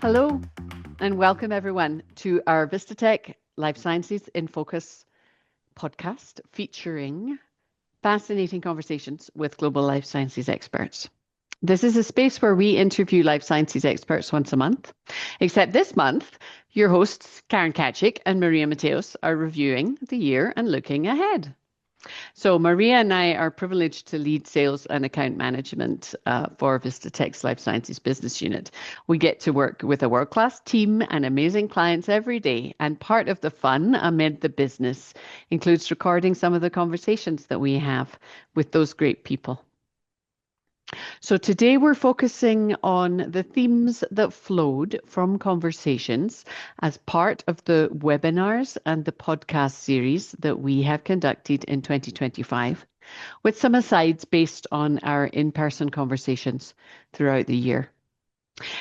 Hello and welcome everyone to our Vistatec Life Sciences in Focus podcast featuring fascinating conversations with global life sciences experts. This is a space where we interview life sciences experts once a month, except this month, your hosts Karen Tkaczyk and María Mateos are reviewing the year and looking ahead. So Maria and I are privileged to lead sales and account management for Vistatec's Life Sciences business unit. We get to work with a world-class team and amazing clients every day. And part of the fun amid the business includes recording some of the conversations that we have with those great people. So today we're focusing on the themes that flowed from conversations as part of the webinars and the podcast series that we have conducted in 2025, with some asides based on our in-person conversations throughout the year.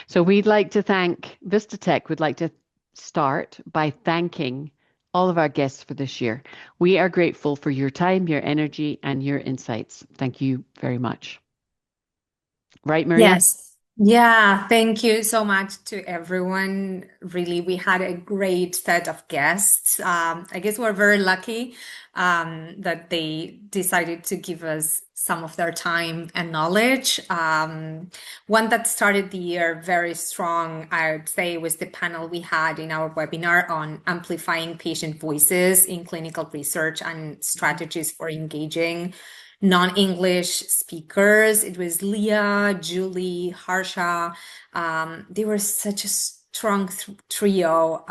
So we'd like to thank Vistatec. We'd like to start by thanking all of our guests for this year. We are grateful for your time, your energy, and your insights. Thank you very much. Right, Maria? Yes. Yeah, thank you so much to everyone. Really, we had a great set of guests. I guess we're very lucky that they decided to give us some of their time and knowledge. One that started the year very strong, I would say, was the panel we had in our webinar on amplifying patient voices in clinical research and strategies for engaging non-English speakers. It was Leah, Julie, Harsha. They were such a strong trio.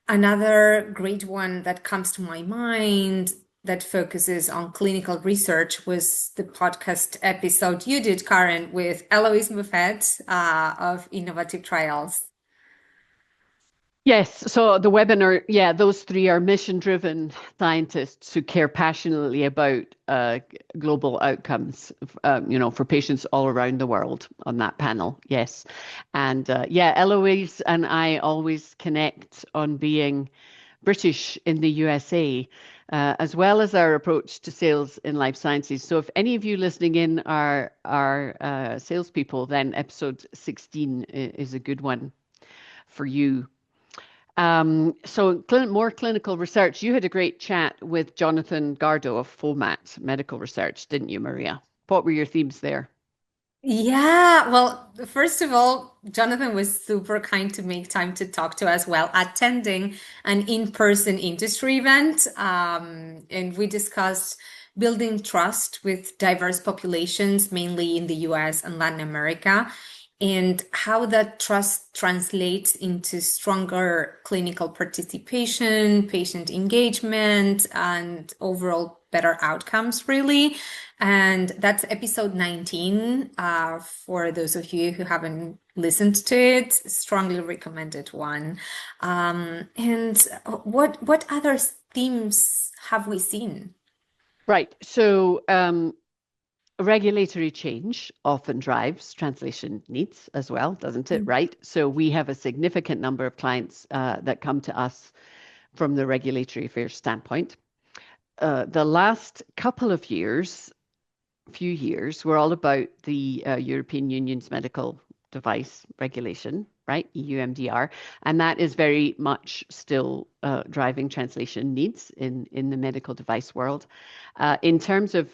Another great one that comes to my mind that focuses on clinical research was the podcast episode you did, Karen, with Eloise Buffett of Innovative Trials. Yes, so the webinar, those three are mission-driven scientists who care passionately about global outcomes, for patients all around the world on that panel. Yes, and Eloise and I always connect on being British in the USA, as well as our approach to sales in life sciences. So if any of you listening in are salespeople, then episode 16 is a good one for you. So more clinical research. You had a great chat with Jonathan Gardo of FOMAT Medical Research, didn't you, Maria? What were your themes there? Yeah, well, first of all, Jonathan was super kind to make time to talk to us while attending an in-person industry event. And we discussed building trust with diverse populations, mainly in the US and Latin America, and how that trust translates into stronger clinical participation, patient engagement, and overall better outcomes, really. And that's episode 19. For those of you who haven't listened to it, strongly recommended one. And what other themes have we seen? Right. So regulatory change often drives translation needs as well, doesn't it? Right. So we have a significant number of clients that come to us from the regulatory affairs standpoint. The last couple of years, few years, were all about the European Union's medical device regulation, right? EU MDR, and that is very much still driving translation needs in the medical device world. In terms of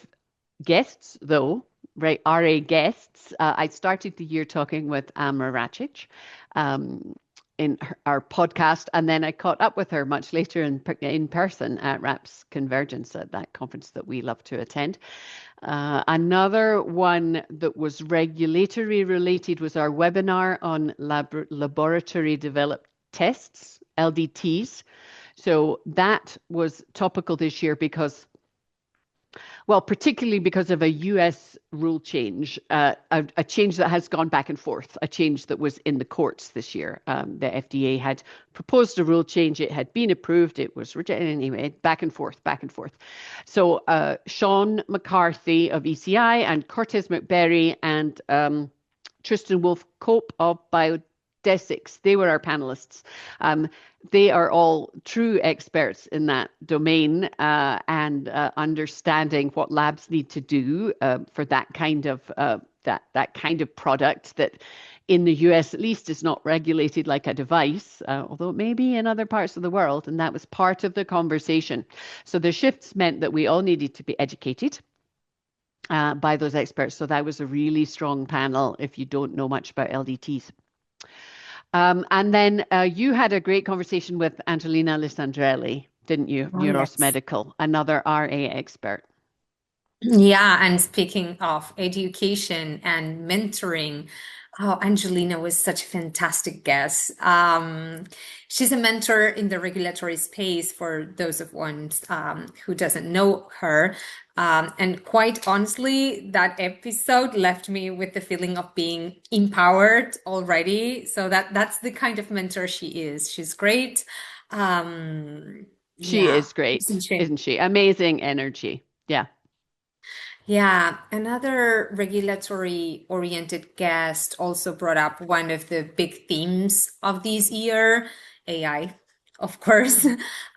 guests, though, right, RA guests, I started the year talking with Amra Racic in our podcast, and then I caught up with her much later in person at RAPS Convergence, at that conference that we love to attend. Another one that was regulatory related was our webinar on laboratory developed tests, LDTs. So that was topical this year because, well, particularly because of a US rule change, a change that has gone back and forth, a change that was in the courts this year. The FDA had proposed a rule change. It had been approved. It was rejected anyway, back and forth. So Sean McCarthy of ECI and Cortez McBerry and Tristan Wolf Cope of Vistatec, they were our panelists. They are all true experts in that domain and understanding what labs need to do for that kind of product that in the US at least is not regulated like a device, although it may be in other parts of the world, and that was part of the conversation. So the shifts meant that we all needed to be educated by those experts. So that was a really strong panel if you don't know much about LDTs. And then you had a great conversation with Angelina Lisa, didn't you? Oh, Neuros yes. Medical, another RA expert. Yeah, and speaking of education and mentoring, oh, Angelina was such a fantastic guest. She's a mentor in the regulatory space for those of ones who doesn't know her. And quite honestly, that episode left me with the feeling of being empowered already. So that's the kind of mentor she is. She's great. She Yeah, is great, isn't she? isn't she? Amazing energy. Yeah. Yeah, another regulatory oriented guest also brought up one of the big themes of this year, AI, of course.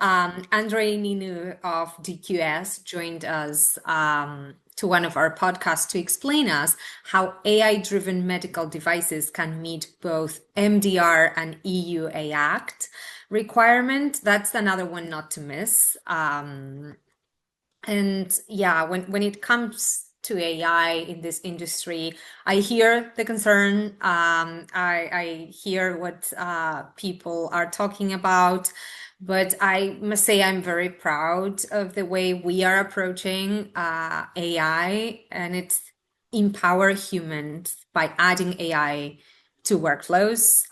Andre Ninu of DQS joined us to one of our podcasts to explain us how AI-driven medical devices can meet both MDR and EUA Act requirement. That's another one not to miss. And yeah, when it comes to AI in this industry, I hear the concern. I hear what people are talking about, but I must say I'm very proud of the way we are approaching AI, and it's empower humans by adding AI to workflows.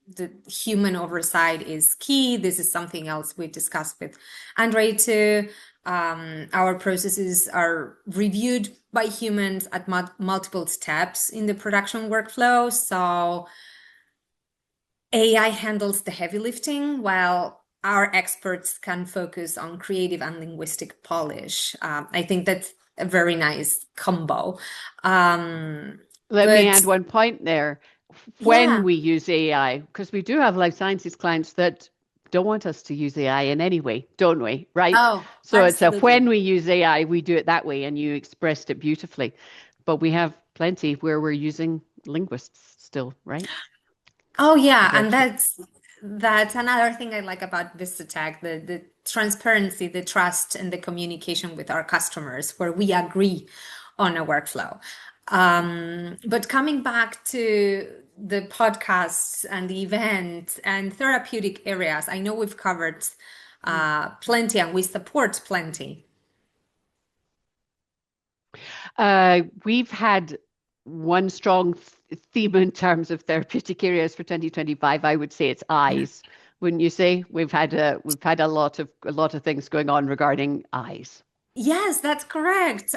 The human oversight is key. This is something else we discussed with Andre too. Our processes are reviewed by humans at multiple steps in the production workflow. So AI handles the heavy lifting while our experts can focus on creative and linguistic polish. I think that's a very nice combo. Let me But add one point there. When yeah. we use AI, because we do have life sciences clients that don't want us to use AI in any way, don't we? Right? Oh, So it's a when absolutely. we use AI, we do it that way, and you expressed it beautifully. But we have plenty where we're using linguists still, right? Oh yeah, and Virtual. that's another thing I like about Vistatec, the transparency, the trust, and the communication with our customers, where we agree on a workflow. But coming back to the podcasts and the event and therapeutic areas, I know we've covered plenty and we support plenty. We've had one strong theme in terms of therapeutic areas for 2025. I would say it's eyes. Wouldn't you say? We've had a lot of things going on regarding eyes. Yes, that's correct.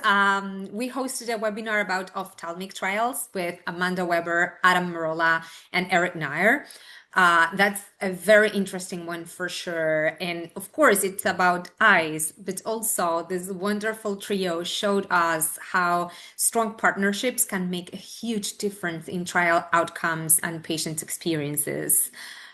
We hosted a webinar about ophthalmic trials with Amanda Weber, Adam Merola, and Eric Nair. That's a very interesting one for sure. And of course, it's about eyes, but also this wonderful trio showed us how strong partnerships can make a huge difference in trial outcomes and patient experiences.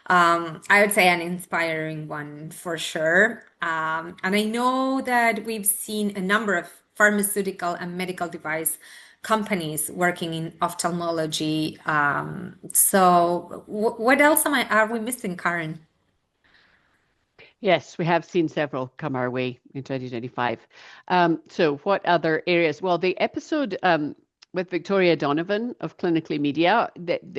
I would say an inspiring one for sure. And I know that we've seen a number of pharmaceutical and medical device companies working in ophthalmology. So what else are we missing, Karen? Yes, we have seen several come our way in 2025. So what other areas? Well, the episode with Victoria Donovan of Clinically Media,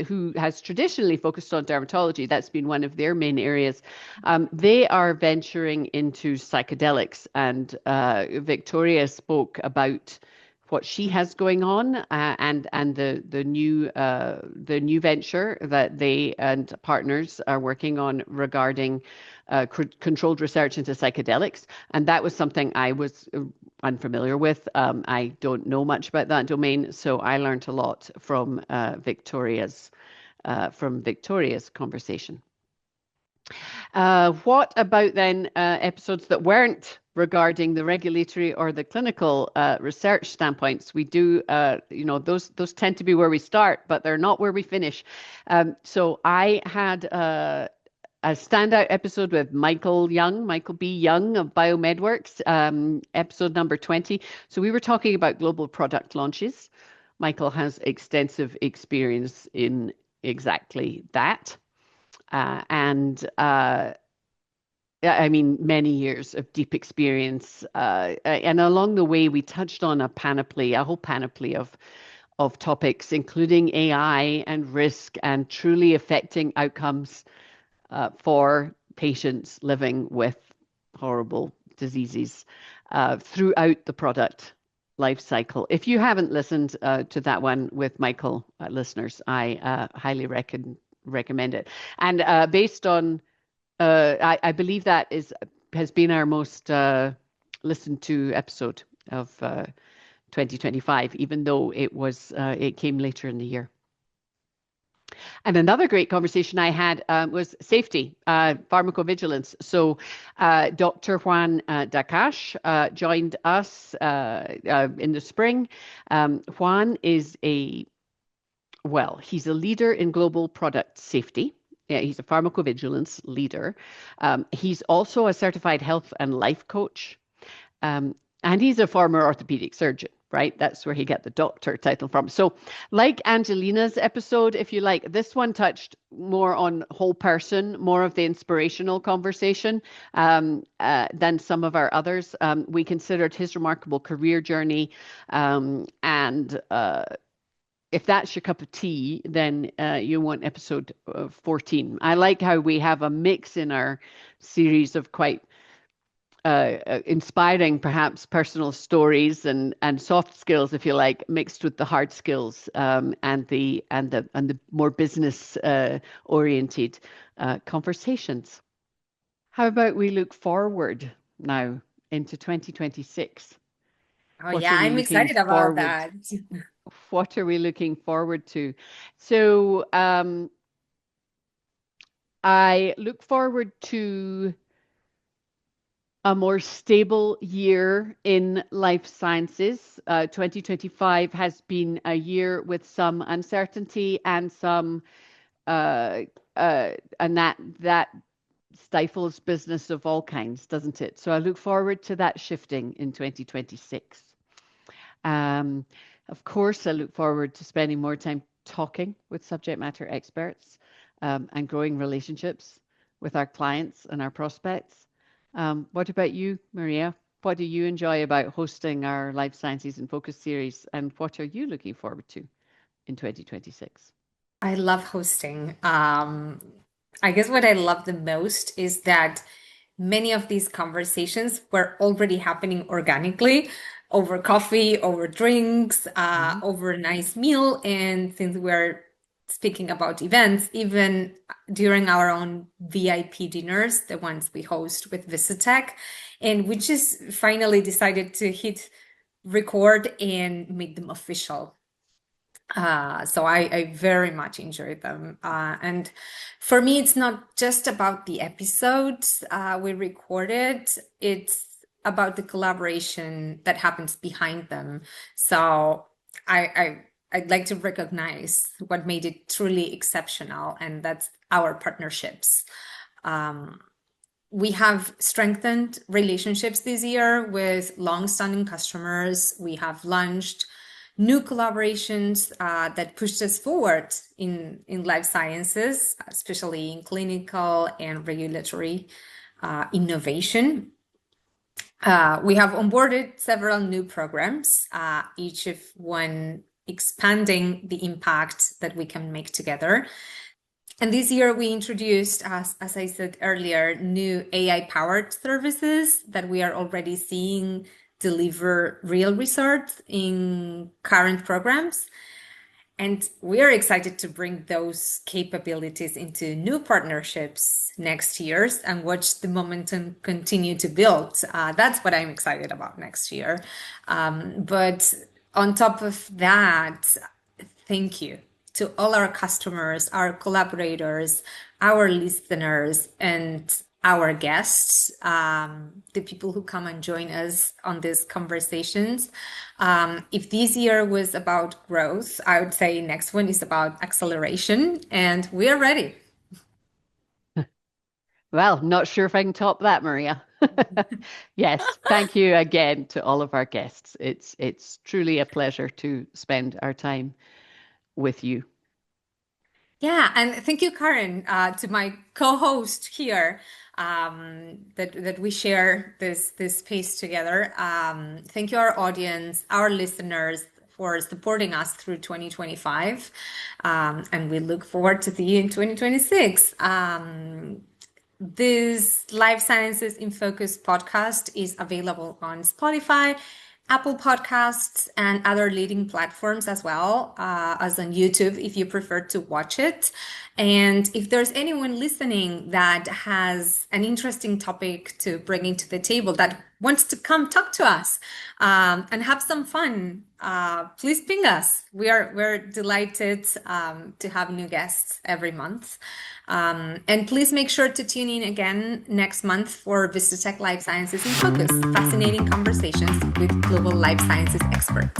who has traditionally focused on dermatology, that's been one of their main areas. They are venturing into psychedelics, and Victoria spoke about what she has going on and the new venture that they and partners are working on regarding controlled research into psychedelics. And that was something I was unfamiliar with. I don't know much about that domain, so I learned a lot from Victoria's conversation. What about then episodes that weren't regarding the regulatory or the clinical research standpoints? We do, those tend to be where we start, but they're not where we finish. So I had a standout episode with Michael B. Young of BioMedWorks, episode number 20. So we were talking about global product launches. Michael has extensive experience in exactly that. I mean, many years of deep experience. And along the way, we touched on a whole panoply of topics, including AI and risk and truly affecting outcomes for patients living with horrible diseases throughout the product life cycle. If you haven't listened to that one with Michael, listeners, I highly recommend it. And based on, I believe that has been our most listened to episode of 2025, even though it came later in the year. And another great conversation I had was safety, pharmacovigilance. So Dr. Juan Dakash joined us in the spring. Juan is he's a leader in global product safety. Yeah, he's a pharmacovigilance leader. He's also a certified health and life coach. And he's a former orthopedic surgeon, right? That's where he got the doctor title from. So like Angelina's episode, if you like, this one touched more on whole person, more of the inspirational conversation than some of our others. We considered his remarkable career journey. And if that's your cup of tea, then you want episode 14. I like how we have a mix in our series of quite inspiring, perhaps personal stories and soft skills, if you like, mixed with the hard skills and the more business oriented conversations. How about we look forward now into 2026? Oh, What yeah, are we I'm looking excited about forward? that. What are we looking forward to? So I look forward to a more stable year in life sciences. 2025 has been a year with some uncertainty and and that stifles business of all kinds, doesn't it? So I look forward to that shifting in 2026. Um, of course, I look forward to spending more time talking with subject matter experts and growing relationships with our clients and our prospects. What about you, Maria? What do you enjoy about hosting our Life Sciences in Focus series, and what are you looking forward to in 2026? I love hosting. I guess what I love the most is that many of these conversations were already happening organically over coffee, over drinks, Mhm. over a nice meal. And since we're speaking about events, even during our own VIP dinners, the ones we host with Vistatec, and we just finally decided to hit record and make them official. So I very much enjoyed them. And for me, it's not just about the episodes we recorded, it's about the collaboration that happens behind them. So I'd like to recognize what made it truly exceptional, and that's our partnerships. We have strengthened relationships this year with long-standing customers. We have launched new collaborations that pushed us forward in life sciences, especially in clinical and regulatory innovation. We have onboarded several new programs, each of one expanding the impact that we can make together. And this year we introduced, as I said earlier, new AI-powered services that we are already seeing deliver real results in current programs. And we are excited to bring those capabilities into new partnerships next year and watch the momentum continue to build. That's what I'm excited about next year. But on top of that, thank you. to all our customers, our collaborators, our listeners, and our guests, the people who come and join us on these conversations. If this year was about growth, I would say next one is about acceleration, and we are ready. Well, not sure if I can top that, Maria. Yes, thank you again to all of our guests. It's truly a pleasure to spend our time with you. Yeah, and thank you, Karen, to my co-host here, that we share this space together. Thank you, our audience, our listeners, for supporting us through 2025, and we look forward to see you in 2026. This Life Sciences in Focus podcast is available on Spotify, Apple Podcasts, and other leading platforms as well as on YouTube if you prefer to watch it. And if there's anyone listening that has an interesting topic to bring into the table that wants to come talk to us and have some fun, please ping us. We're delighted to have new guests every month. And please make sure to tune in again next month for Vistatec Life Sciences in Focus, fascinating conversations with global life sciences experts.